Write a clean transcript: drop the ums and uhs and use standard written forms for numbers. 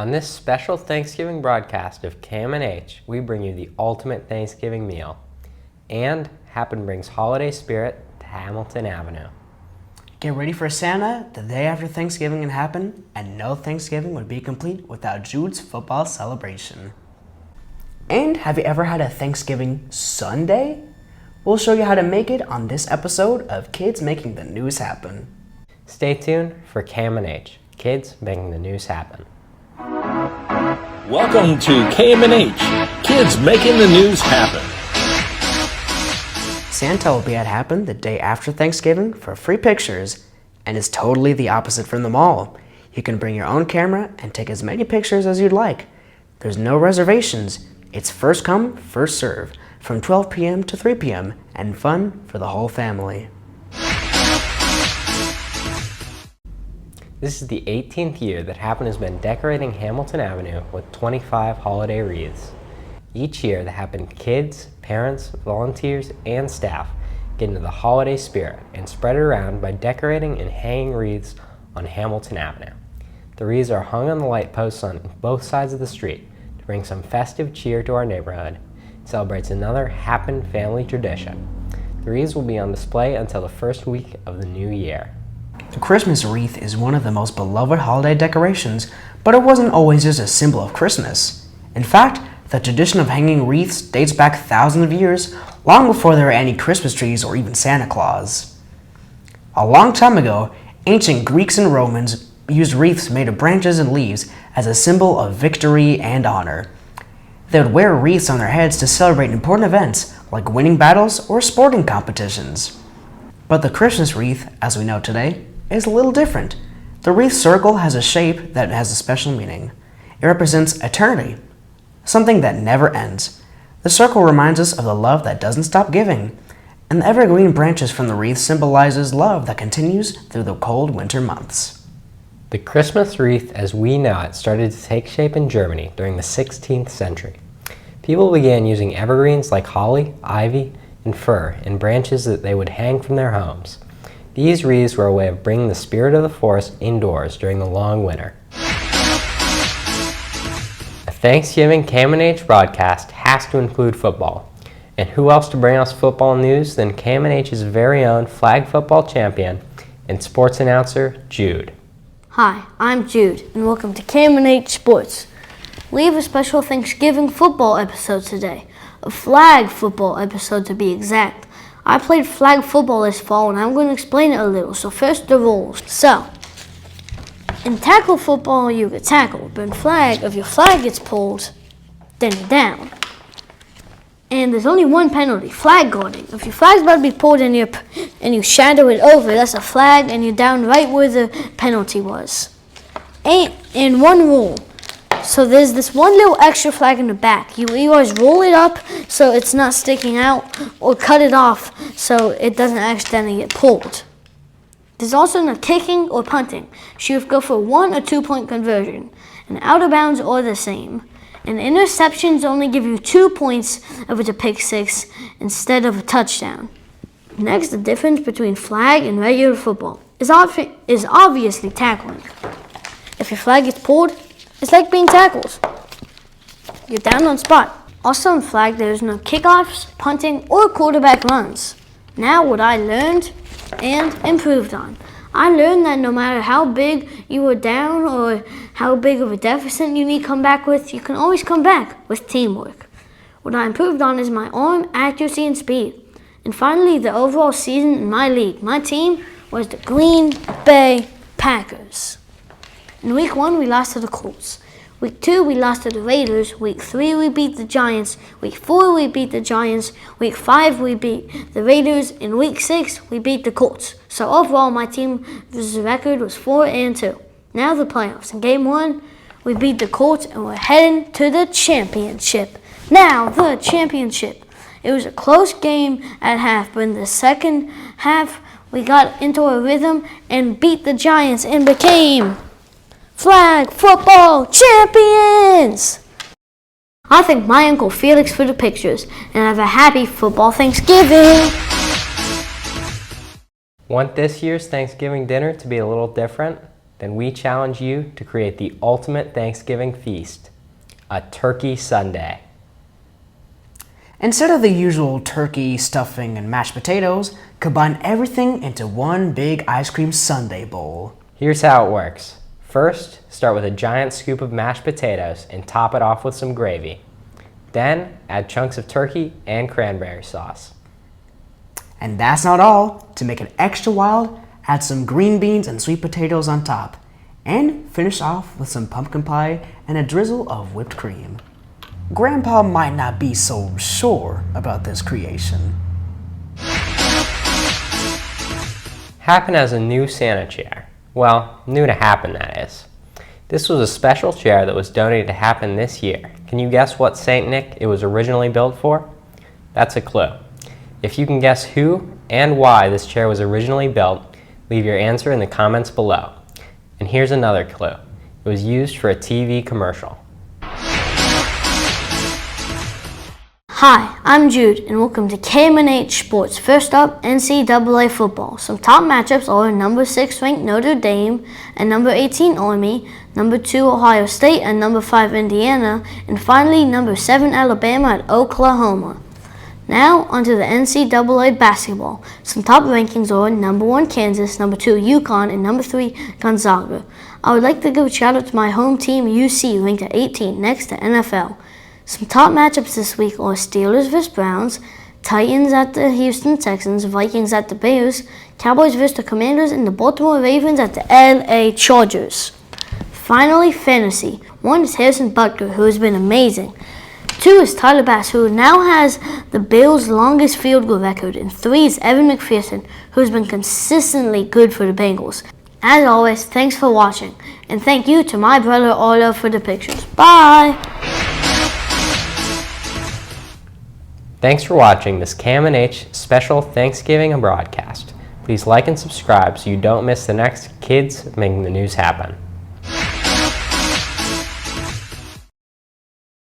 On this special Thanksgiving broadcast of KMNH, we bring you the ultimate Thanksgiving meal. And Happen brings holiday spirit to Hamilton Avenue. Get ready for Santa the day after Thanksgiving can happen, and no Thanksgiving would be complete without Jude's football celebration. And have you ever had a Thanksgiving sundae? We'll show you how to make it on this episode of Kids Making the News Happen. Stay tuned for KMNH, Kids Making the News Happen. Welcome to KMNH, Kids Making the News Happen. Santa will be at Happen the day after Thanksgiving for free pictures, and is totally the opposite from the mall. You can bring your own camera and take as many pictures as you'd like. There's no reservations. It's first come, first serve, from 12 p.m. to 3 p.m., and fun for the whole family. This is the 18th year that Happen has been decorating Hamilton Avenue with 25 holiday wreaths. Each year, the Happen kids, parents, volunteers, and staff get into the holiday spirit and spread it around by decorating and hanging wreaths on Hamilton Avenue. The wreaths are hung on the light posts on both sides of the street to bring some festive cheer to our neighborhood. It celebrates another Happen family tradition. The wreaths will be on display until the first week of the new year. The Christmas wreath is one of the most beloved holiday decorations, but it wasn't always just a symbol of Christmas. In fact, the tradition of hanging wreaths dates back thousands of years, long before there were any Christmas trees or even Santa Claus. A long time ago, ancient Greeks and Romans used wreaths made of branches and leaves as a symbol of victory and honor. They would wear wreaths on their heads to celebrate important events like winning battles or sporting competitions. But the Christmas wreath, as we know today, is a little different. The wreath circle has a shape that has a special meaning. It represents eternity, something that never ends. The circle reminds us of the love that doesn't stop giving, and the evergreen branches from the wreath symbolizes love that continues through the cold winter months. The Christmas wreath as we know it started to take shape in Germany during the 16th century. People began using evergreens like holly, ivy, and fir in branches that they would hang from their homes. These wreaths were a way of bringing the spirit of the forest indoors during the long winter. A Thanksgiving KMNH broadcast has to include football. And who else to bring us football news than KMNH's very own flag football champion and sports announcer, Jude. Hi, I'm Jude, and welcome to KMNH Sports. We have a special Thanksgiving football episode today, a flag football episode to be exact. I played flag football this fall, and I'm going to explain it a little. So first, the rules. So, in tackle football, you get tackled, but in flag, if your flag gets pulled, then you're down. And there's only one penalty, flag guarding. If your flag's about to be pulled and you shadow it over, that's a flag, and you're down right where the penalty was. And one rule. So there's this one little extra flag in the back. You always roll it up so it's not sticking out, or cut it off so it doesn't accidentally get pulled. There's also no kicking or punting. So you go for a 1 or 2 point conversion. And out of bounds are the same. And interceptions only give you 2 points if it's a pick six instead of a touchdown. Next, the difference between flag and regular football is obviously tackling. If your flag gets pulled, it's like being tackled. You're down on spot. Also in flag, there's no kickoffs, punting, or quarterback runs. Now what I learned and improved on. I learned that no matter how big you were down or how big of a deficit you need to come back with, you can always come back with teamwork. What I improved on is my arm accuracy and speed. And finally, the overall season in my league, my team was the Green Bay Packers. In week 1, we lost to the Colts. Week 2, we lost to the Raiders. Week 3, we beat the Giants. Week 4, we beat the Giants. Week 5, we beat the Raiders. In week 6, we beat the Colts. So overall, my team's record was 4-2. Now the playoffs. In game 1, we beat the Colts, and we're heading to the championship. Now, the championship. It was a close game at half, but in the second half, we got into a rhythm and beat the Giants and became flag football champions! I thank my Uncle Felix for the pictures, and have a happy football Thanksgiving! Want this year's Thanksgiving dinner to be a little different? then we challenge you to create the ultimate Thanksgiving feast, a turkey sundae. Instead of the usual turkey, stuffing, and mashed potatoes, combine everything into one big ice cream sundae bowl. Here's how it works. First, start with a giant scoop of mashed potatoes and top it off with some gravy. Then, add chunks of turkey and cranberry sauce. And that's not all. To make it extra wild, add some green beans and sweet potatoes on top. And finish off with some pumpkin pie and a drizzle of whipped cream. Grandpa might not be so sure about this creation. Happen has a new Santa chair. Well, new to Happen, that is. This was a special chair that was donated to Happen this year. Can you guess what St. Nick it was originally built for? That's a clue. If you can guess who and why this chair was originally built, leave your answer in the comments below. And here's another clue. It was used for a TV commercial. Hi, I'm Jude, and welcome to KMNH Sports. First up, NCAA football. Some top matchups are number 6 ranked Notre Dame and number 18 Army, number 2 Ohio State and number 5 Indiana, and finally number 7 Alabama at Oklahoma. Now, onto the NCAA basketball. Some top rankings are number 1 Kansas, number 2 UConn, and number 3 Gonzaga. I would like to give a shout out to my home team UC, ranked at 18, next to NFL. Some top matchups this week are Steelers vs. Browns, Titans at the Houston Texans, Vikings at the Bears, Cowboys vs. the Commanders, and the Baltimore Ravens at the LA Chargers. Finally, fantasy. 1 is Harrison Butker, who has been amazing. 2 is Tyler Bass, who now has the Bills' longest field goal record. And 3 is Evan McPherson, who has been consistently good for the Bengals. As always, thanks for watching. And thank you to my brother Arlo for the pictures. Bye! Thanks for watching this KMNH special Thanksgiving broadcast. Please like and subscribe so you don't miss the next Kids Making the News Happen.